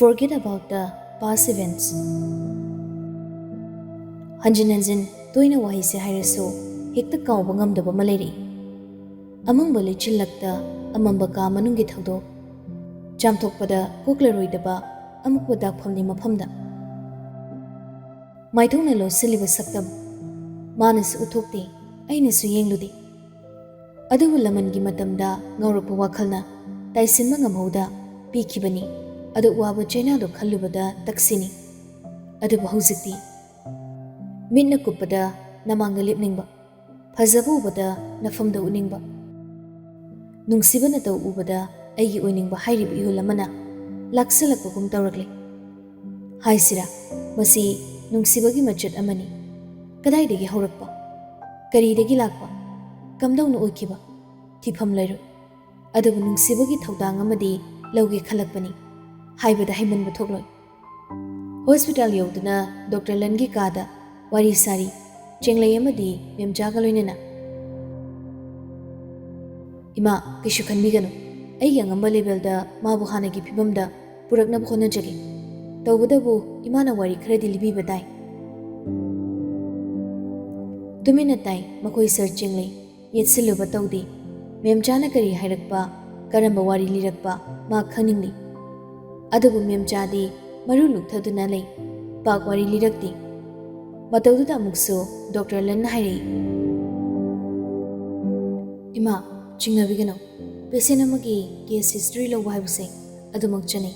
Forget about the past events. Hanjin hanjin toina wahi se hairasu hekta kauba ngamdaba ma leiri. Amangba lechillakta amamba ka manungi thaudo chamthokpada kokleroidaba amukwa dakphamni mafamda. Maithongna lo siliba saktam manas uthokte ainasu yengludi. Adubu lamangi matamda ngaurakpa wakhalna taisinma ngamhauda pikibani. Adu waba China do khallubada taksini. Adubu hauzikti minna kupada namanga lipningba phazabu ubada nafamda uningba nungsibana taw ubada aigi oiningba hairiba ihulamana laksalakpagum tawrakli haisira masi nungsibagi machat amani kadaidagi haurakpa karidagi lakpa kamdawna oikiba thifam lairu adubu nungsibagi thawdang amadi lawge khalakpani haibada haimanba thokloi hospital yauduna Dr. Langi kada wari sari chenglai amadi memjaga loinana ima kishu khanbiganu ai yangamba level da mabu hanagi phibamda purakna bkhona jage tawbadabu imana wari khradi libi badai tumina tai makoi sir chenglai yetsiluba tawdi memjana kari hairakpa karamba wari lirakpa ma khaningli adubu memjadi maru lukthaduna lei pak wari lirakti mataududa mukso Dr. Lan hairi ima chingnabigano patient amagi case history lo waibse adumak chani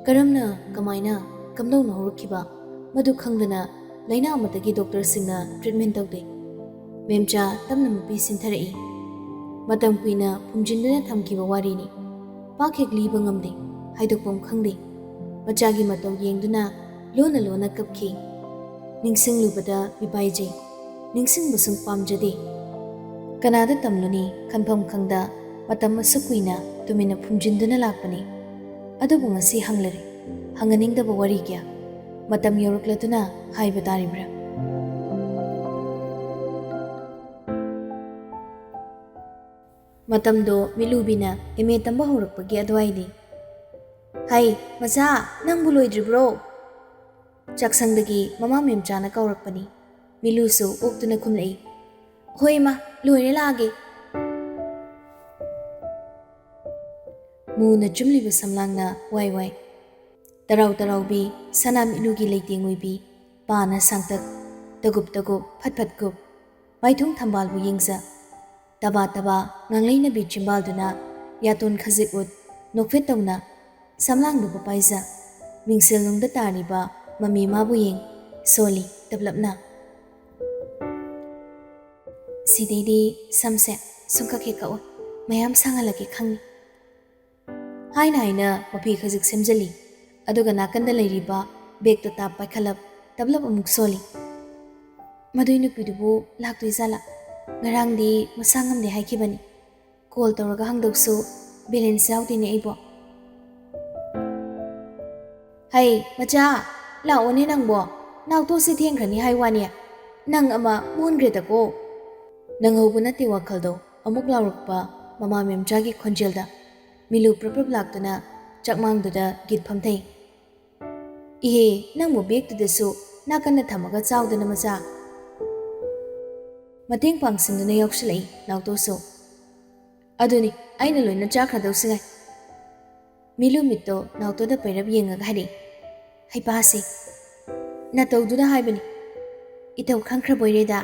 karamna kamaina kamdawna horukhiba madu khangdana laina amatagi doctor singna treatment tawde memcha tamna mapi sintharai matam kuina phumjinduna thamkiba warini pakhek liba ngamde haidokpam khangde machagi mataw yengduna lona lona kapki ningsing lubada bibaije ningsing busung pamjade kanada tamluni khanpham khangda matam masukuina tumina phumjinduna lakpani adubu ngasi hanglare hanganingdaba wari kya matam yorukladuna haiba taribra matamdo milubina eme tamba horakpagi adwaidi hai macha nangbu loidribro chaksangdagi mama memchana kaurakpani milusu oktuna khumlei hoi ma loire lage muna chumliba samlangna wai wai tarau tarau bi sanam ilugi leitengoi bi pana sangtak tagup tagup phat phat gup maithung thambal bu yengza taba taba ngangleina bi chimbal duna yaton khajik ut nokfet tawna samlang du paisa mingsil nungda tariba mami mabu yeng soli developna sidedi samse sungka ke ka mayam sangalaki khangi haina haina mapi khajik semjali aduga nakanda leiriba beg to tap paikhalap develop amuk soli maduinu pidubu laktui zala ngarangdi masangam de haikibani call tawraga hangdoksu balance yaudine ibo hai macha la one nangbo naw to si thengkhani haiwania nang ama mungre tako nang hobuna ti wakhaldo amuk lawrukpa mama memjagi khonjelda milu prapap laktuna chakmangduda git phamthei ihe nangmo bek tudasu nakana thamaga chawdana macha mateng pangsinduna yaukslei nawtoso aduni aina loina chakhradausingai milu mitto nawtoda pairab yengaga hari hai pase na tawduna haibani itaw khangkhra boireda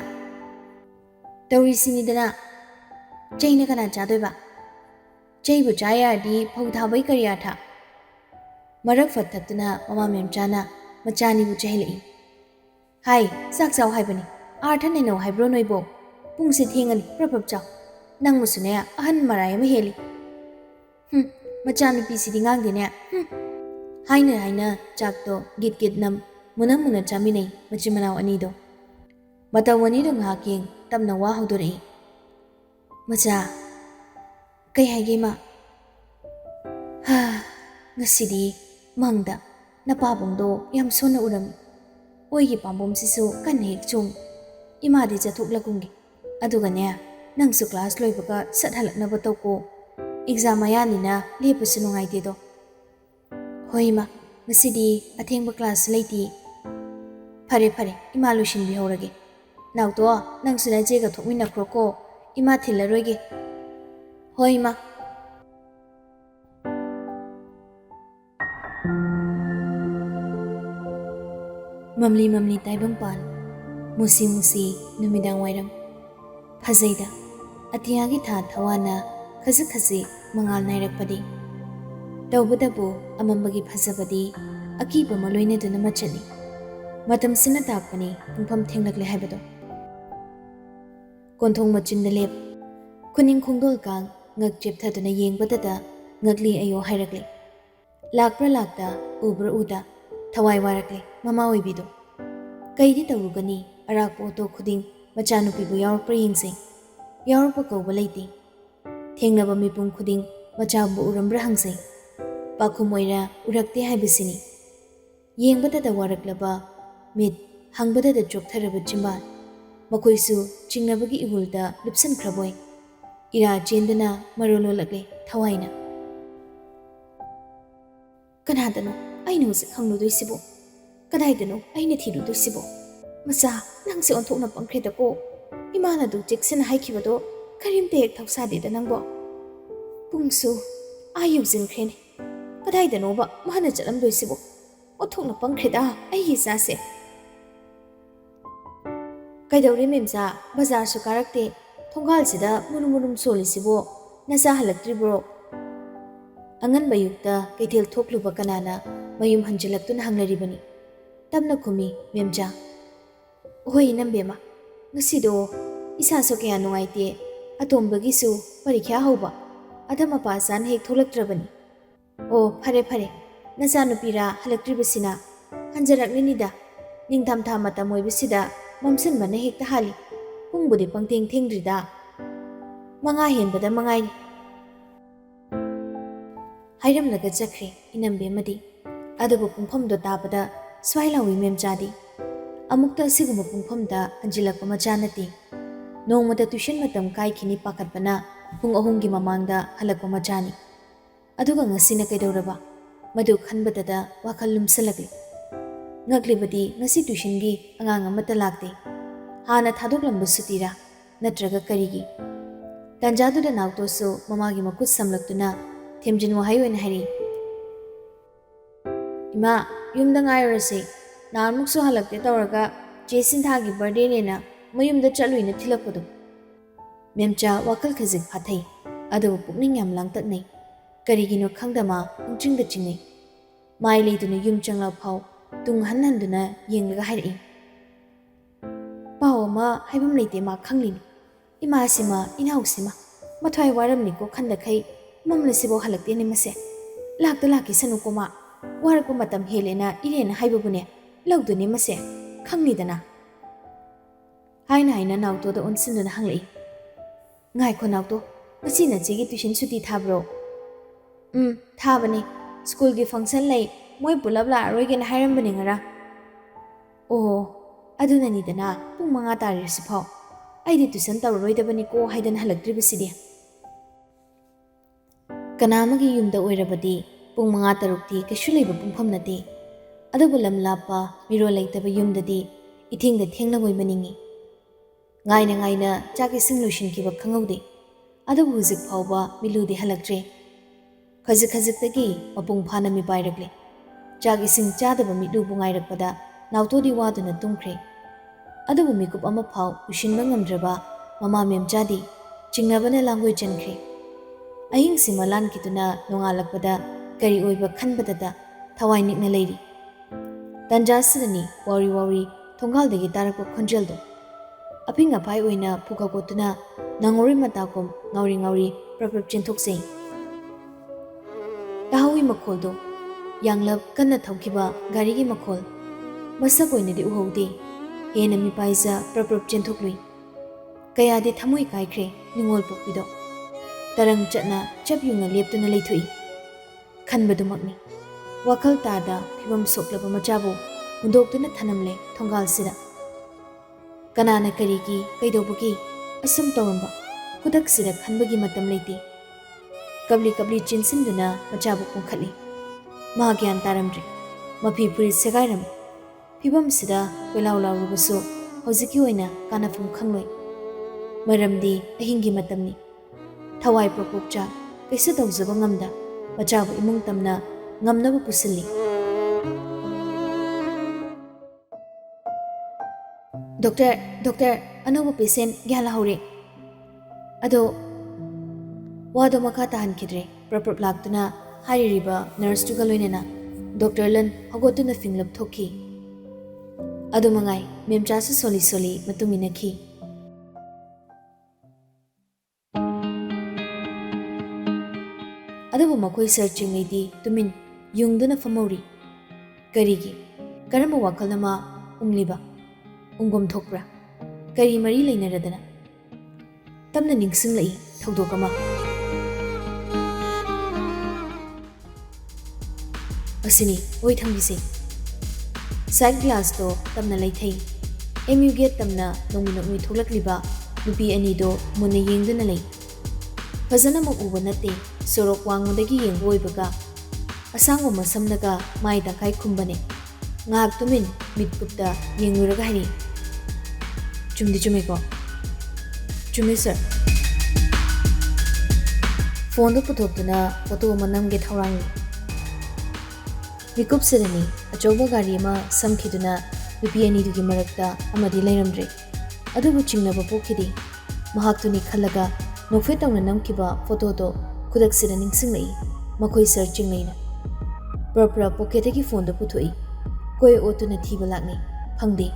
tawri sinidana chaina kana chadoiba chaibu chayardi phawtha bai kariya tha marak fathatuna mama memchana machani bu chahilei hai sak chaw haibani arthane no haibro noibo pungsi thengani prapap chaw nang musune ahan marai ma heli machani pisidi ngangdene haina haina chakto git git nam muna muna chaminei machimanaw anido matawani do nghaking tamna wa hodorei macha kai haige ma ha ngasidi mangda napabongdo yam sona urami oigi pambom sisu kan hek chung imadi chathuk lakungi aduga ne nangsu class loibaga sathalakna batoko exam ayani na lepusu nungai de do hoima ngasidi athengba class leiti. Phare phare ima lushin bi horage. Naw to nang sida je ga thokmina kroko ima thilaroige. Hoi ma. Mamli mamli taibang pan. Musi musi numidang wairam. Phazaida atiyagi tha thawana khazi khazi mangal nairakpadi. Tawbadabu amambagi phazabadi akiba maloine duna machani. Matam sina takpani pungpham thenglakle haibado. Konthong machinda lep. Kuning khongdol kang ngak chepthaduna yengbadada ngakli ayo hairakle. Lakpra lakta ubra uda thawai warakle mama oibido. Kaidi tawugani arakpo oto khuding machanupibu yaurpra yengsing. Yaurpa kauba leiti. Thengnaba mipum khuding machabu urambra hangsing. Pakumoira urakte haibisini. Yengbadada waraklaba mid hangbadada choktaraba chimba. Makoisu chingnabagi ihulda lupsan kraboi. Ira chendana marolo lagle thawaina. Kanadano aina husik hangludoisibo. Kadaidano aina thirudoisibo. Macha nangse onthokna pangkhredako. Imana du jeksena haikibado karimte ek thawsadeda nangbo. Pungsu ayu jinkrene. Kadaidano ba mana chalamdoisibo. Othokna pangkhreda ai sase. Kaidawri memsa bazar su karakte thongal sida murum solisibo nasa halaktribro. Angan bayukta kaithel thokluba kanana mayum hanjilaktuna hanglaribani. Tamna khumi memja. Hoi nambema. Ngasido isa so kaya nungaite atombagisu parikya hoba adama pasan hek tholaktrabani. O phare phare nasa nupira halaktribasina hanjarakninida ningtham tha matam oibisida mamsan bana hekta hali pungbudi pangteng thengrida manga henbada mangai hairam laga chakre inambe madi adubu pungphamdo tabada swailawi memjadi amukta siguma pungphamda anjilakpa machanati nongmata tuition matam kai khini pakatbana pung ahumgi mamangda halakpa machani aduga ngasina kaidoraba madu khanbadada wakhal lumsalagli ngaglibadi ngasi tuition gi angang amata lakte hana thadoklambu sutira natraga karigi tanjaduda nautosu mamagi makut samlaktuna themjin wahai oina hari ima yumda ngairase nanmuksu halakte tawraga jesinthagi birthday nena mayumda chaluina thilakpadu memcha wakal khajik phathai adu pukning yam langtatnai karigino khangdama ungchingda chingai mai leiduna yum changla phau tung hanhanduna yenglaga hairi paoma haibam leite ma khanglini ima sima inausima mathai waramni ko khanda khai mamlasibo halakte ni mase lakta laki sanu koma warko matam helena irena haibabune lawduni mase khangnidana haina nauto da onsinduna hanglei ngai ko nauto masina chigi tuition suti thabro thabani school gi function lei moi pulabla aroigena hairambani ngara oh adunani dana pung manga tarisi phau aidi tuition tawroidabani ko haidan halaktribasidi kanamagi yumda oirabadi pung manga tarukti keshuleiba pungpham nati adubu lam lapa miro leitaba yumdadi ithingda thenglaboi maningi ngaina chaki singlushin kiba khangaude adubu huzik phauba miludi halaktre khajik mapung phana mi pairakle chaki sing chadaba mi dubu ngairakpada nautodi waduna tungkhre adubu mikup ama phau ushinba ngamdraba mama memchadi chingnabana langoi chankre ahing simalan kituna nongalakpada kari oiba khanbadada thawai nikna leiri tanjasidani wari thongal degi tarakpa khonjeldo apinga pai oina phukakotuna nangori matakom ngauri prapap chenthokse tahawi makoldo yanglap kanna thaukiba gari gi makol masak oina di uhaude hena mi paisa prapap chenthoklui kaya de thamoi kaikre ningol pokpido tarang chatna chapyunga leptuna leithui khanbadumakni wakal tada phibam soklaba machabu hundoktuna thanamle thongal sida kanana karigi kaidobugi asum tawamba kudak sida khanbagi matam leiti kabli chinsinduna machabu kongkhali ma gyan taramdri ꯃꯐꯤ ꯐꯨꯔꯤꯠ ꯁꯦꯒꯥꯏꯔꯝꯃꯤ꯫ ꯐꯤꯕꯝꯁꯤꯗ ꯀꯣꯏꯂꯥꯎ ꯂꯥꯎꯔꯨꯕꯁꯨ ꯍꯧꯖꯤꯛꯀꯤ ꯑꯣꯏꯅ ꯀꯥꯟꯅꯐꯝ ꯈꯪꯂꯣꯏ꯫ ꯃꯔꯝꯗꯤ ꯑꯍꯤꯡꯒꯤ ꯃꯇꯝꯅꯤ꯫ ꯊꯋꯥꯏ ꯄ꯭ꯔꯀꯣꯞꯆꯥ ꯀꯩꯁꯨ ꯇꯧꯖꯕ ꯉꯝꯗ ꯃꯆꯥꯕꯨ ꯏꯃꯨꯡ ꯇꯝꯅ ꯉꯝꯅꯕ ꯄꯨꯁꯤꯜꯂꯤ꯫ ꯗꯣꯛꯇꯔ ꯑꯅꯧꯕ ꯄꯦꯁꯦꯟ ꯒ꯭ꯌꯥꯟ ꯂꯥꯍꯧꯔꯦ꯫ ꯑꯗꯣ ꯋꯥꯗꯣ ꯃꯈꯥ ꯇꯥꯍꯟꯈꯤꯗ꯭ꯔꯦ꯫ ꯄ꯭ꯔꯞ ꯂꯥꯛꯇꯨꯅ ꯍꯥꯏꯔꯤꯕ ꯅꯔꯁꯇꯨꯒ ꯂꯣꯏꯅꯅ ꯗꯣꯛꯇꯔ ꯂꯟ ꯍꯧꯒꯠꯇꯨꯅ ꯐꯤꯡꯂꯞ ꯊꯣꯛꯈꯤ꯫ ꯑꯗꯨ ꯃꯉꯥꯏ ꯃꯦꯝꯆꯥꯁꯨ ꯁꯣꯜꯂꯤ ꯃꯇꯨꯡ ꯏꯟꯅꯈꯤ꯫ ꯑꯗꯨꯕꯨ ꯃꯈꯣꯏ ꯁꯔ ꯆꯤꯡꯂꯩꯗꯤ ꯇꯨꯃꯤꯟ ꯌꯨꯡꯗꯨꯅ ꯐꯝꯍꯧꯔꯤ꯫ ꯀꯔꯤꯒꯤ? ꯀꯔꯝꯕ ꯋꯥꯈꯜ ꯑꯃ ꯎꯡꯂꯤꯕ? ꯎꯡꯒꯣꯝ ꯊꯣꯛꯄ꯭ꯔꯥ? ꯀꯔꯤ ꯃꯔꯤ ꯂꯩꯅꯔꯗꯅ? ꯇꯞꯅ ꯅꯤꯡꯁꯤꯡꯂꯛꯏ ꯊꯧꯗꯣꯛ ꯑꯃ꯫ ꯑꯁꯤꯅꯤ ꯑꯣꯏ ꯊꯪꯕꯤꯁꯦ꯫ ꯁꯥꯏꯠ ꯒ꯭ꯂꯥꯁꯇꯣ ꯇꯞꯅ ꯂꯩꯊꯩ꯫ MU ꯒꯦꯠ ꯇꯝꯅ ꯅꯣꯡꯃꯤ ꯊꯣꯛꯂꯛꯂꯤꯕ ꯅꯨꯄꯤ ꯑꯅꯤꯗꯣ ꯃꯨꯟꯅ ꯌꯦꯡꯗꯨꯅ ꯂꯩ꯫ ꯐꯖꯅꯃꯛ ꯎꯕ ꯅꯠꯇꯦ, ꯁꯣꯔꯣꯛ ꯋꯥꯡꯃꯗꯒꯤ ꯌꯦꯡꯕ ꯑꯣꯏꯕꯒ ꯑꯁꯥꯡꯕ ꯃꯁꯝꯅꯒ ꯃꯥꯏ ꯇꯪꯈꯥꯏ ꯈꯨꯝꯕꯅꯦ꯫ ꯉꯥꯏꯍꯥꯛ ꯇꯨꯃꯤꯟ ꯃꯤꯠ ꯀꯨꯞꯇ ꯌꯦꯡꯂꯨꯔꯒ ꯍꯥꯏꯔꯤ, ꯆꯨꯝꯗꯤ ꯆꯨꯝꯃꯦꯀꯣ? ꯆꯨꯝꯃꯦ ꯁꯔ꯫ ꯐꯣꯟꯗꯣ ꯄꯨꯊꯣꯛꯇꯨꯅ ꯐꯣꯇꯣ ꯑꯃ ꯅꯝꯒꯦ ꯊꯧꯔꯥꯡꯏ꯫ ꯃꯤꯀꯨꯞꯁꯤꯗꯅꯤ ꯑꯆꯧꯕ ꯒꯥꯔꯤ ꯑꯃ ꯁꯝꯈꯤꯗꯨꯅ ꯅꯨꯄꯤ ꯑꯅꯤꯗꯨꯒꯤ ꯃꯔꯛꯇ ꯑꯃꯗꯤ ꯂꯩꯔꯝꯗ꯭ꯔꯦ꯫ ꯑꯗꯨꯕꯨ ꯆꯤꯡꯅꯕ ꯄꯣꯛꯈꯤꯗꯦ꯫ ꯃꯍꯥꯛꯇꯨꯅꯤ ꯈꯜꯂꯒ ꯅꯣꯛꯐꯦꯠ ꯇꯧꯅ ꯅꯝꯈꯤꯕ ꯐꯣꯇꯣꯗꯣ ꯈꯨꯗꯛꯁꯤꯗ ꯅꯤꯡꯁꯤꯡꯂꯛꯏ ꯃꯈꯣꯏ ꯁꯔ ꯆꯤꯡꯂꯩꯅ꯫ ꯄ꯭ꯔꯞ ꯄꯣꯀꯦꯠꯇꯒꯤ ꯐꯣꯟꯗꯣ ꯄꯨꯊꯣꯛꯏ꯫ ꯀꯣꯏ ꯑꯣꯠꯇꯨꯅ ꯊꯤꯕ ꯂꯥꯛꯅꯩ꯫ ꯐꯪꯗꯦ꯫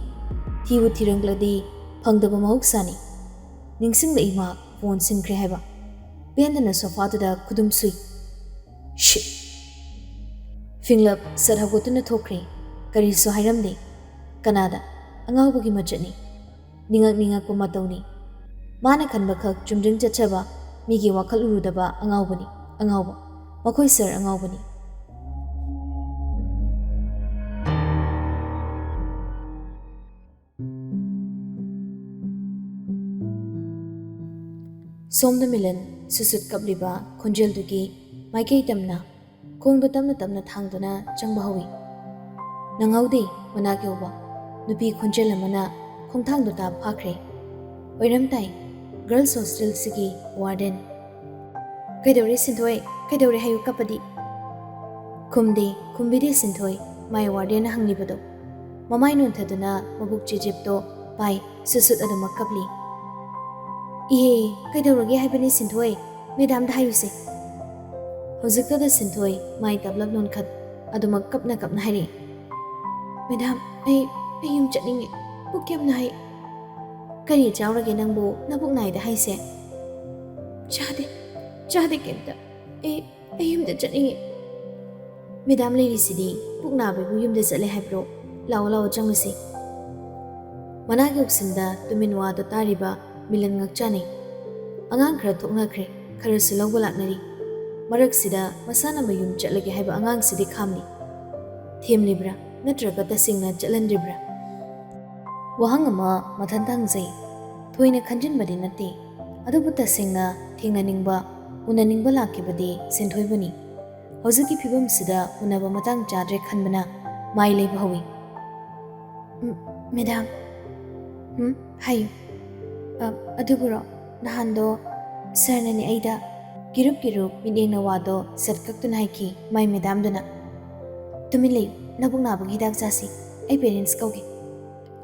ꯊꯤꯕꯨ ꯊꯤꯔꯝꯂꯗꯤ ꯐꯪꯗꯕ ꯃꯍꯧꯁꯥꯅꯤ꯫ ꯅꯤꯡꯁꯤꯡꯂꯛꯏ ꯃꯍꯥꯛ ꯐꯣꯟ ꯁꯤꯟꯈ꯭ꯔꯦ ꯍꯥꯏꯕ꯫ ꯄꯦꯟꯗꯅ ꯁꯣꯐꯥꯗꯨꯗ ꯈꯨꯗꯨꯝ ꯁꯨꯏ꯫ ꯁꯤꯠ! ꯐꯤꯡꯂꯞ ꯁꯠ ꯍꯧꯒꯠꯇꯨꯅ ꯊꯣꯛꯈ꯭ꯔꯦ꯫ ꯀꯔꯤꯁꯨ ꯍꯥꯏꯔꯝꯗꯦ꯫ ꯀꯅꯥꯗ? ꯑꯉꯥꯎꯕꯒꯤ ꯃꯆꯠꯅꯤ꯫ ꯅꯤꯡꯉꯛꯄ ꯃꯇꯧꯅꯤ꯫ ꯃꯥꯅ ꯈꯟꯕꯈꯛ ꯆꯨꯝꯗ꯭ꯔꯤꯡ ꯆꯠꯆꯕ, ꯃꯤꯒꯤ ꯋꯥꯈꯜ ꯎꯔꯨꯗꯕ ꯑꯉꯥꯎꯕꯅꯤ꯫ ꯑꯉꯥꯎꯕ꯫ ꯃꯈꯣꯏ ꯁꯔ ꯑꯉꯥꯎꯕꯅꯤ꯫ ꯁꯣꯝꯗ ꯃꯤꯂꯟ ꯁꯨꯠ ꯀꯞꯂꯤꯕ ꯈꯣꯟꯖꯦꯜꯗꯨꯒꯤ ꯃꯥꯏꯀꯩ ꯇꯝꯅ ꯈꯣꯡꯗꯣ ꯇꯞꯅ ꯊꯥꯡꯗꯨꯅ ꯆꯪꯕ ꯍꯧꯏ꯫ ꯅꯪꯍꯧꯗꯦ ꯃꯅꯥꯛ ꯌꯧꯕ꯫ ꯅꯨꯄꯤ ꯈꯣꯟꯖꯦꯜ ꯑꯃꯅ ꯈꯣꯡꯊꯥꯡꯗꯣ ꯇꯥ ꯐꯥꯈ꯭ꯔꯦ꯫ ꯑꯣꯏꯔꯝ ꯇꯥꯏ, ꯒꯔꯜꯁ ꯍꯣꯁꯇꯦꯜꯁꯤꯒꯤ ꯋꯥꯔꯗꯦꯟ꯫ ꯀꯩꯗꯧꯔꯦ ꯁꯤꯟꯊꯣꯏ? ꯀꯩꯗꯧꯔꯦ ꯍꯥꯏꯌꯨ ꯀꯞꯄꯗꯤ? ꯈꯨꯝꯕꯤꯗꯦ ꯁꯤꯟꯊꯣꯏ ꯃꯥꯏ ꯋꯥꯔꯗꯦꯟꯅ ꯍꯪꯂꯤꯕꯗꯣ꯫ ꯃꯃꯥꯏ ꯅꯣꯟꯊꯗꯨꯅ ꯃꯕꯨꯛ ꯆꯦꯖꯦꯞꯇꯣ ꯄꯥꯏ ꯁꯨꯠ ꯑꯗꯨꯃꯛ ꯀꯞꯂꯤ꯫ ꯏꯍꯦ, ꯀꯩꯗꯧꯔꯒꯦ ꯍꯥꯏꯕꯅꯤ ꯁꯤꯟꯊꯣꯏ? ꯃꯦꯗꯥꯝꯗ ꯍꯥꯏꯌꯨꯁꯦ꯫ ꯍꯧꯖꯤꯛꯇꯗ ꯁꯤꯟꯊꯣꯏ ꯃꯥꯏ ꯇꯞꯂꯞ ꯅꯣꯟꯈꯠ ꯑꯗꯨꯃꯛ ꯀꯞꯅ ꯍꯥꯏꯔꯛꯏ꯫ ꯃꯦꯗꯥꯝ, ꯑꯩ ꯌꯨꯝ ꯆꯠꯅꯤꯡꯉꯦ꯫ ꯄꯨꯛ ꯌꯥꯝ ꯅꯥꯏ꯫ ꯀꯔꯤ ꯆꯥꯎꯔꯒꯦ ꯅꯪꯕꯨ ꯅꯕꯨꯛ ꯅꯥꯏꯗ ꯍꯥꯏꯁꯦ? ꯆꯥꯗꯦ ꯀꯩꯝꯇ꯫ ꯑꯩ ꯌꯨꯝꯗ ꯆꯠꯅꯤꯡꯉꯦ꯫ ꯃꯦꯗꯥꯝ ꯂꯩꯔꯤꯁꯤꯗꯤ ꯄꯨꯛ ꯅꯥꯕꯕꯨ ꯌꯨꯝꯗ ꯆꯠꯂꯦ ꯍꯥꯏꯕ꯭ꯔꯣ? ꯂꯥꯛꯑꯣ ꯆꯪꯂꯨꯁꯤ꯫ ꯃꯅꯥꯛ ꯌꯧꯁꯤꯟꯗ ꯇꯨꯃꯤꯟ ꯋꯥꯗꯣ ꯇꯥꯔꯤꯕ ꯃꯤꯂꯟ ꯉꯛ ꯆꯥꯅꯩ꯫ ꯑꯉꯥꯡ ꯈꯔ ꯊꯣꯛꯅꯈ꯭ꯔꯦ, ꯈꯔꯁꯨ ꯂꯧꯕ ꯂꯥꯛꯅꯔꯤ꯫ ꯃꯔꯛꯁꯤꯗ ꯃꯁꯥꯅ ꯃꯌꯨꯝ ꯆꯠꯂꯒꯦ ꯍꯥꯏꯕ ꯑꯉꯥꯡꯁꯤꯗꯤ ꯈꯥꯝꯂꯤ꯫ ꯊꯦꯝꯂꯤꯕ꯭ꯔꯥ ꯅꯠꯇ꯭ꯔꯒ ꯇꯁꯦꯡꯅ ꯆꯠꯍꯟꯗ꯭ꯔꯤꯕ꯭ꯔꯥ? ꯋꯥꯍꯪ ꯑꯃ ꯃꯊꯟꯇ ꯍꯪꯖꯩ꯫ ꯊꯣꯏꯅ ꯈꯟꯖꯤꯟꯕꯗꯤ ꯅꯠꯇꯦ, ꯑꯗꯨꯕꯨ ꯇꯁꯦꯡꯅ ꯊꯦꯡꯅꯅꯤꯡꯕ, ꯎꯅꯅꯤꯡꯕ ꯂꯥꯛꯈꯤꯕꯗꯤ ꯁꯤꯟꯊꯣꯏꯕꯨꯅꯤ꯫ ꯍꯧꯖꯤꯛꯀꯤ ꯐꯤꯕꯝꯁꯤꯗ ꯎꯅꯕ ꯃꯇꯥꯡ ꯆꯥꯗ꯭ꯔꯦ ꯈꯟꯕꯅ ꯃꯥꯏ ꯂꯩꯕ ꯍꯧꯏ꯫ ꯃꯦꯗꯥꯝ꯫ ꯍꯥꯏꯌꯨ꯫ ꯑꯗꯨꯕꯨꯔꯣ, ꯅꯍꯥꯟꯗꯣ ꯁꯔꯅꯅꯦ ꯑꯩꯗ ꯀꯤꯔꯨꯞ ꯃꯤꯠꯌꯦꯡꯅ ꯋꯥꯗꯣ ꯁꯠ ꯀꯛꯇꯨꯅ ꯍꯥꯏꯈꯤ ꯃꯥꯏ ꯃꯦꯗꯥꯝꯗꯨꯅ꯫ ꯇꯨꯃꯤꯟ ꯂꯩꯌꯨ, ꯅꯕꯨꯛ ꯅꯥꯕꯒꯤ ꯍꯤꯗꯥꯛ ꯆꯥꯁꯤ꯫ ꯑꯩ ꯄꯦꯔꯦꯟꯁ ꯀꯧꯒꯦ꯫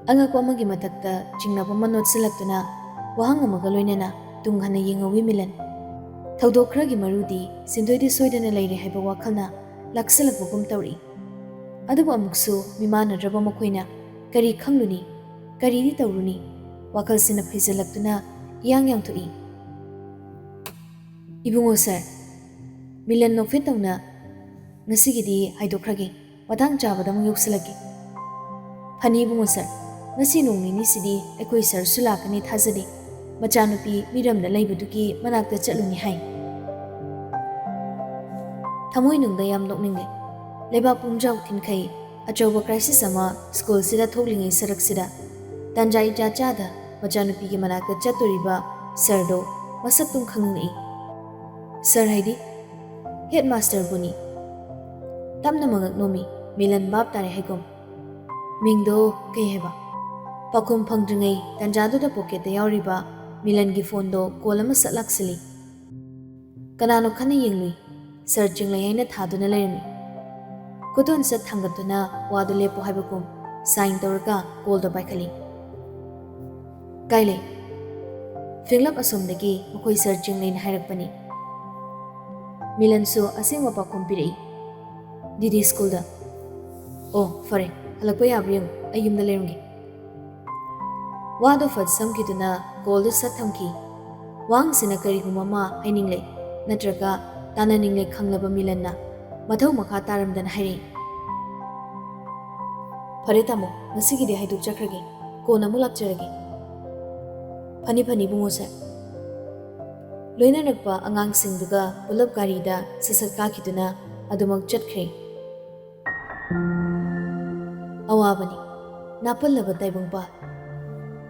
ꯑꯉꯛꯄ ꯑꯃꯒꯤ ꯃꯊꯛꯇ ꯆꯤꯡꯅꯕ ꯑꯃ ꯅꯣꯠꯁꯤꯜꯂꯛꯇꯨꯅ ꯋꯥꯍꯪ ꯑꯃꯒ ꯂꯣꯏꯅꯅ ꯇꯨꯡ ꯍꯟꯅ ꯌꯦꯡꯍꯧꯏ ꯃꯤꯂꯟ꯫ ꯊꯧꯗꯣꯛ ꯈꯔꯒꯤ ꯃꯔꯨꯗꯤ ꯁꯤꯟꯊꯣꯏꯗꯤ ꯁꯣꯏꯗꯅ ꯂꯩꯔꯦ ꯍꯥꯏꯕ ꯋꯥꯈꯜꯅ ꯂꯥꯛꯁꯤꯜꯂꯛꯄꯒꯨꯝ ꯇꯧꯔꯛꯏ꯫ ꯑꯗꯨꯕꯨ ꯑꯃꯨꯛꯁꯨ ꯃꯤꯃꯥꯟꯅꯗ꯭ꯔꯕ ꯃꯈꯣꯏꯅ ꯀꯔꯤ ꯈꯪꯂꯨꯅꯤ, ꯀꯔꯤꯗꯤ ꯇꯧꯔꯨꯅꯤ? ꯋꯥꯈꯜꯁꯤꯅ ꯐꯩꯖꯤꯜꯂꯛꯇꯨꯅ ꯏꯌꯥꯡ ꯌꯥꯡꯊꯣꯛꯏ꯫ ꯏꯕꯨꯡꯉꯣ ꯁꯔ꯫ ꯃꯤꯂꯟ ꯅꯣꯛꯐꯦꯠ ꯇꯧꯅ, ꯉꯁꯤꯒꯤꯗꯤ ꯍꯥꯏꯗꯣꯛꯈ꯭ꯔꯒꯦ, ꯃꯇꯥꯡ ꯆꯥꯕꯗ ꯑꯃꯨꯛ ꯌꯧꯁꯤꯜꯂꯛꯀꯦ꯫ ꯐꯅꯤ ꯏꯕꯨꯡꯉꯣ ꯁꯔ, ꯉꯁꯤ ꯅꯣꯡ ꯅꯤꯅꯤꯁꯤꯗꯤ ꯑꯩꯈꯣꯏ ꯁꯔꯁꯨ ꯂꯥꯛꯀꯅꯤ ꯊꯥꯖꯗꯦ꯫ ꯃꯆꯥꯅꯨꯄꯤ ꯃꯤꯔꯝꯗ ꯂꯩꯕꯗꯨꯒꯤ ꯃꯅꯥꯛꯇ ꯆꯠꯂꯨꯅꯤ ꯍꯥꯏ꯫ ꯊꯃꯣꯏꯅꯨꯡꯗ ꯌꯥꯝ ꯅꯣꯛꯅꯤꯡꯂꯦ꯫ ꯂꯩꯕꯥꯛ ꯄꯨꯝꯖꯥꯎ ꯊꯤꯟꯈꯩ ꯑꯆꯧꯕ ꯀ꯭ꯔꯥꯏꯁꯤꯁ ꯑꯃ ꯁ꯭ꯀꯨꯜꯁꯤꯗ ꯊꯣꯛꯂꯤꯉꯩ ꯁꯔꯛꯁꯤꯗ ꯇꯥꯟꯖꯥ ꯏꯆꯥ ꯆꯥꯗ ꯃꯆꯥꯅꯨꯄꯤꯒꯤ ꯃꯅꯥꯛꯇ ꯆꯠꯇꯣꯔꯤꯕ ꯁꯔꯗꯣ ꯃꯁꯛꯇꯨꯝ ꯈꯪꯅꯤꯡꯂꯛꯏ꯫ ꯁꯔ ꯍꯥꯏꯗꯤ? ꯍꯦꯗ ꯃꯥꯁꯇꯔꯕꯨꯅꯤ꯫ ꯇꯞꯅ ꯃꯉꯛ ꯅꯣꯝꯃꯤ꯫ Milan bab tare haigum. Mingdo kay heba. Pakum phangdringay tanjado da pocket yauriba Milan gi phone do kolama salaksili. Kanano khana yengli searching lay na thaduna layni. Kudon sa thangatuna wadu lepo haibagum sign torka call do baikali. Kaile Finglap asomdagi makoy searching lane hairakpani. Milan so asing wapakum pirai. Didi school da. Oh, fare. Halakpa yabriyang ayum da lerungi. Wado fat samkiduna call do sat thamki. Wang sina karigumama ainingle natraga tananingle khanglaba Milan na mathau makha taramdan hairi. Fare tamo masigidi haiduk chakragi kona mulak charagi. Phani bungo sa. Loina nakpa angang singduga pulap garida sasat kakiduna adumak chatkre. Awabani napallaba taibungpa.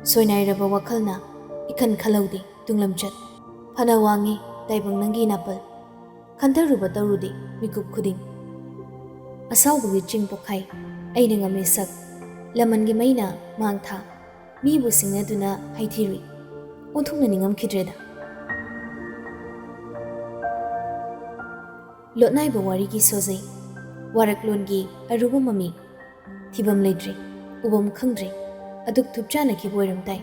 Soinairaba wakalna ikan khalaudi tunglam chat. Phana wangi taibung nangi napal. Khantaruba tarudi mikup khuding. Asawbugi ching pokhai aina ngame sak. Lamangi maina mangtha. Mibu singaduna haithiri. Unthungna ningam khidreda. Lotnai bawari ki sozai. Waraklon gi aruba mami. Thibam leidri. Ubam khangdri. Aduk thupchana ki boiram tai.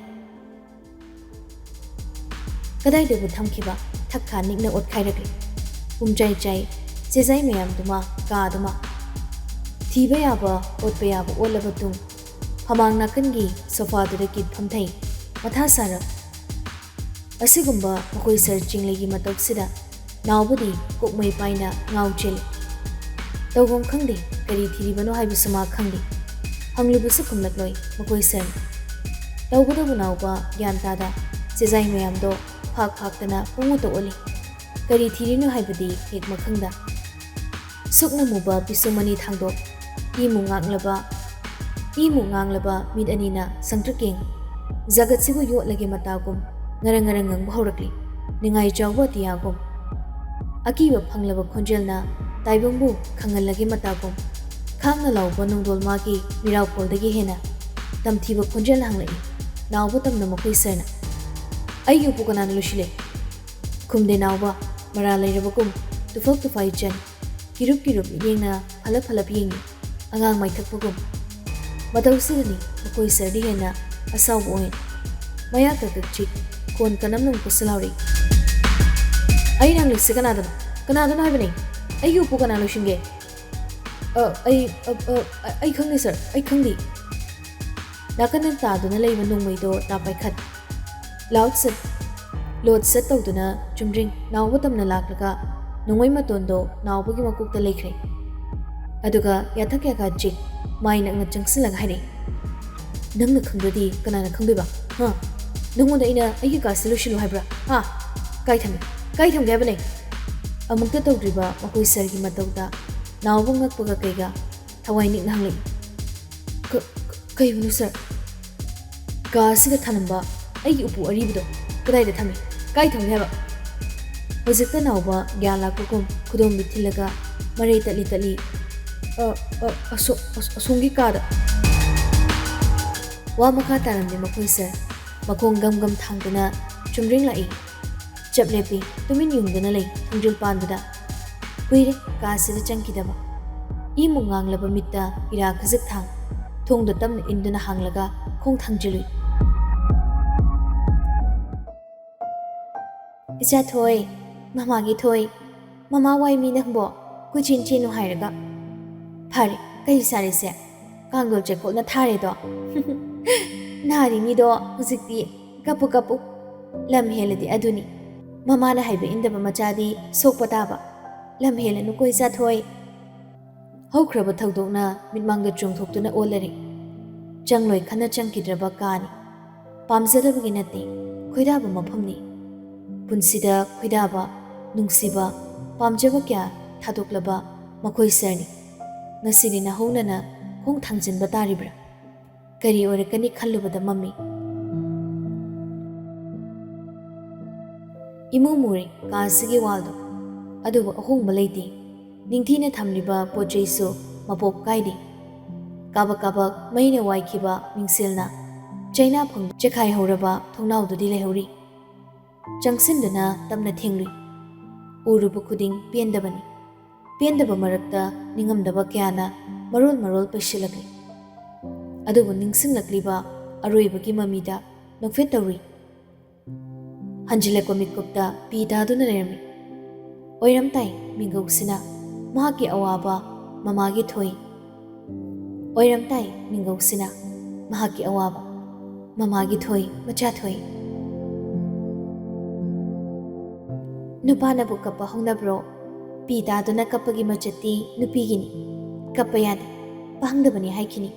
Kadai debu thamkiba thakha nikna otkhairagli. Umjai sezai mayam duma ka duma. Thiba yaba otpa yaba olaba tung. Hamang nakan gi sofa duda kit phamthai. Matha sara. Asigumba makoi searching lagi matok sida. Naubudi kokmai paina ngau chele. Tawgom khangdi kari thiribano haibusama khangdi. Hanglubusu kumlakloi makoi sen. Tawgudabu nauba gyantada sezai mayam do phak tana punguto oli. Kari thirino haibudi hek makhangda. Sukna muba pisumani thangdok. Imu nganglaba mid anina sangtraking. Zagat sibu yot lagi matagum. Ngarang bahaurakli. Ningai jawba tiyagum. Akiba phanglaba khonjelna taibungbu khangal lagi matagum. Khangna lauba nungdol magi mirau koldagi hena. Tamthiba khonjel hanglai. Nauba tamna makoi serna. Ayu pukanana lushile. Kumde nauba maralai rabagum. Tufak tufai jan. Kirup yengna halap yengi. Angang mai thakpagum. Matawsidani makoi serdi hena asaw oin. Maya kakakchik kon kanam nung pusalauri. Ay nang lisi kanadana haibani. Ay upo kanalo shinge. Ay khangni sir. Ay khangdi. Nakanan taduna layba nungmaydo napai khat. Load set tawduna chumring nauba tamna laklaga nungmay matondo naubagi makukta laikre. Aduga yathak yaka jik mai nakna changsilang hairi. Nangna khangdadi kanana khangdiba. Ha. Nungoda ina ayi ka solution haibra. Ha. Kai thamge bane. Amukta tawdriba makoi sargi matawda nauba ngakpaga kaiga thawai nik nanglai. Kai bunu sir. Ka sida thanamba ayi upu aribudo kadai da thami. Kai thamge ba. Hojikta nauba gyala kukum khudom bithilaga marai tali asongi kada. Wa makha taramni makoi sir. Makong gam thangduna chumring lai. Chaplepi tumin yungduna lai thongjul panduda. Kuire kasida changkidaba. Imu nganglaba mitta ira khajik thang. Thongda tamna induna hanglaga khong thangjului. Icha thoi, mama gi thoi. Mama wai mi nangbo kuchin chinu hairaga. Phare kai sare se. Kanggol che kol na thare do. Nari mi do hujikti kapu lam heladi aduni. Mama na haiba indaba machadi sokpataba. Lam helanu koi cha thoi. Haukraba thagdokna mitmangda chungthoktuna olari. Changloi khana changkidraba kani. Pamjadabagi natti khoidaba mafamni. Punsida khoidaba nungsiba pamjaba kya thadoklaba makhoi serni. Ngasini na honana khong thangjinba taribra. Kari orakani khallubada mami. Imu muri kaasigi waldo. Adubu ahong malayti. Ningthina thamliba pojaisu ꯃꯄꯣꯞ ꯀꯥꯏꯗꯦ꯫ ꯀꯥꯕꯛ ꯀꯥꯕꯛ ꯃꯩꯅ ꯋꯥꯏꯈꯤꯕ ꯃꯤꯡꯁꯦꯜꯅ ꯆꯩꯅꯥ ꯐꯪꯕ ꯆꯦꯈꯥꯏꯍꯧꯔꯕ ꯊꯣꯡꯅꯥꯎꯗꯨꯗꯤ ꯂꯩꯍꯧꯔꯤ꯫ ꯆꯪꯁꯤꯟꯗꯨꯅ ꯇꯞꯅ ꯊꯦꯡꯂꯨꯏ꯫ ꯎꯔꯨꯕ ꯈꯨꯗꯤꯡ ꯄꯦꯟꯗꯕꯅꯤ꯫ ꯄꯦꯟꯗꯕ ꯃꯔꯛꯇ ꯅꯤꯡꯉꯝꯗꯕ ꯀꯌꯥꯅ ꯃꯔꯣꯜ ꯄꯩꯁꯤꯜꯂꯛꯂꯤ꯫ ꯑꯗꯨꯕꯨ ꯅꯤꯡꯁꯤꯡꯂꯛꯂꯤꯕ ꯑꯔꯣꯏꯕꯒꯤ ꯃꯃꯤꯗ ꯅꯣꯛꯐꯦꯠ ꯇꯧꯔꯨꯏ꯫ ꯍꯟꯖꯤꯜꯂꯛꯄ ꯃꯤꯠꯀꯨꯞꯇ ꯄꯤ ꯇꯥꯗꯨꯅ ꯂꯩꯔꯝꯃꯤ꯫ ꯑꯣꯏꯔꯝꯇꯥꯏ ꯃꯤꯡꯒꯧꯁꯤꯅ ꯃꯍꯥꯛꯀꯤ ꯑꯋꯥꯕ ꯃꯃꯥꯒꯤ ꯊꯣꯏ꯫ ꯑꯣꯏꯔꯝꯇꯥꯏ ꯃꯤꯡꯒꯧꯁꯤꯅ ꯃꯍꯥꯛꯀꯤ ꯑꯋꯥꯕ ꯃꯃꯥꯒꯤ ꯊꯣꯏ ꯃꯆꯥ ꯊꯣꯏ꯫ ꯅꯨꯄꯥꯅꯕꯨ ꯀꯞꯄ ꯍꯧꯅꯕ꯭ꯔꯣ? ꯄꯤ ꯇꯥꯗꯨꯅ ꯀꯞꯄꯒꯤ ꯃꯆꯠꯇꯤ ꯅꯨꯄꯤꯒꯤꯅꯤ꯫ ꯀꯞꯄ ꯌꯥꯗꯦ, ꯄꯥꯡꯗꯕꯅꯤ ꯍꯥꯏꯈꯤꯅꯤ꯫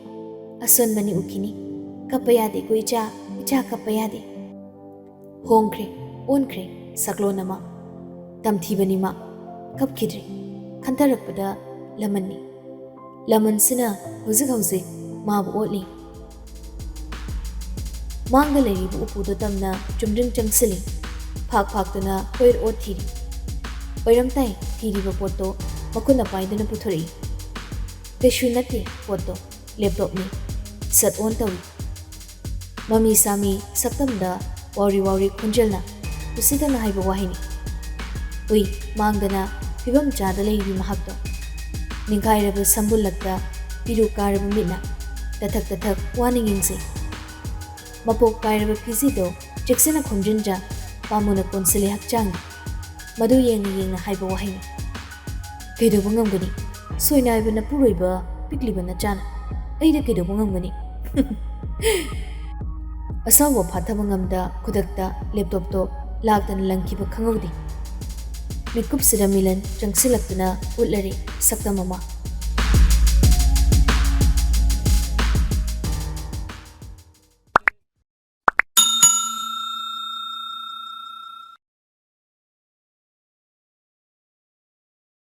ꯑꯁꯣꯟꯕꯅꯤ ꯎꯈꯤꯅꯤ꯫ ꯀꯞꯄ ꯌꯥꯗꯦꯀꯣ ꯏꯆꯥ, ꯏꯆꯥ ꯀꯞꯄ ꯌꯥꯗꯦ꯫ ꯍꯣꯡꯈ꯭ꯔꯦ, ꯑꯣꯟꯈ꯭ꯔꯦ ꯁꯛꯂꯣꯟ ꯑꯃ꯫ ꯇꯝꯊꯤꯕꯅꯤ ꯃꯥ, ꯀꯞꯈꯤꯗ꯭ꯔꯦ꯫ ꯈꯟꯊꯔꯛꯄꯗ ꯂꯃꯟꯅꯤ꯫ ꯂꯃꯟꯁꯤꯅ ꯍꯧꯖꯤꯛ ꯃꯥꯕꯨ ꯑꯣꯠꯂꯤ꯫ ꯃꯥꯡꯗ ꯂꯩꯔꯤꯕ ꯎꯄꯨꯗꯣ ꯇꯝꯅ ꯆꯨꯝꯗ꯭ꯔꯤꯡ ꯆꯪꯁꯤꯜꯂꯤ꯫ ꯐꯥꯛꯇꯨꯅ ꯀꯣꯏꯔ ꯑꯣꯠ ꯊꯤꯔꯤ꯫ ꯑꯣꯏꯔꯝꯇꯥꯏ ꯊꯤꯔꯤꯕ ꯄꯣꯠꯇꯣ ꯃꯈꯨꯠꯅ ꯄꯥꯏꯗꯨꯅ ꯄꯨꯊꯣꯔꯛꯏ꯫ ꯀꯩꯁꯨ ꯅꯠꯇꯦ ꯄꯣꯠꯇꯣ, ꯂꯦꯞꯇꯣꯞꯅꯤ꯫ ꯁꯠ ꯑꯣꯟ ꯇꯧꯏ꯫ ꯃꯃꯤ ꯁꯥꯃꯤ ꯁꯛꯇꯝꯗ ꯋꯥꯎꯔꯤ ꯈꯣꯟꯖꯦꯜꯅ ꯎꯁꯤꯠꯇꯅ ꯍꯥꯏꯕ ꯋꯥꯍꯩꯅꯤ꯫ ꯎꯏ ꯃꯥꯡꯗꯅ ꯐꯤꯕꯝ ꯆꯥꯗ ꯂꯩꯔꯤꯕꯤ ꯃꯍꯥꯛꯇꯣ꯫ ꯅꯤꯡꯈꯥꯏꯔꯕ ꯁꯝꯕꯨꯜꯂꯛꯇ ꯄꯤꯔꯨ ꯀꯥꯔꯕ ꯃꯤꯠꯅ ꯇꯊꯛ ꯋꯥꯅ ꯌꯦꯡꯖꯩ꯫ ꯃꯄꯣꯞ ꯀꯥꯏꯔꯕ ꯐꯤꯖꯤꯗꯣ ꯆꯦꯛꯁꯤꯟꯅ ꯈꯣꯝꯖꯤꯟꯖ ꯄꯥꯃꯨꯅ ꯀꯣꯟꯁꯤꯜꯂꯤ ꯍꯛꯆꯥꯡꯅꯤ꯫ ꯃꯗꯨ ꯌꯦꯡꯅ ꯍꯥꯏꯕ ꯋꯥꯍꯩꯅꯤ꯫ ꯀꯩꯗꯧꯕ ꯉꯝꯒꯅꯤ? ꯁꯣꯏꯅꯥꯏꯕ ꯅꯄꯨꯔꯣꯏꯕ ꯄꯤꯛꯂꯤꯕ ꯅꯆꯥꯅ ꯑꯩꯗ ꯀꯩꯗꯧꯕ ꯉꯝꯒꯅꯤ? ꯑꯁꯥꯎꯕ ꯐꯥꯊꯕ ꯉꯝꯗ ꯈꯨꯗꯛꯇ ꯂꯦꯞꯇꯣꯞꯇꯣ ꯂꯥꯛꯇꯅ ꯂꯪꯈꯤꯕ ꯈꯪꯍꯧꯗꯦ꯫ ꯃꯤꯠꯀꯨꯞꯁꯤꯗ ꯃꯤꯂꯟ ꯆꯪꯁꯤꯜꯂꯛꯇꯨꯅ ꯎꯠꯂꯔꯦ ꯁꯛꯇꯝ ꯑꯃ꯫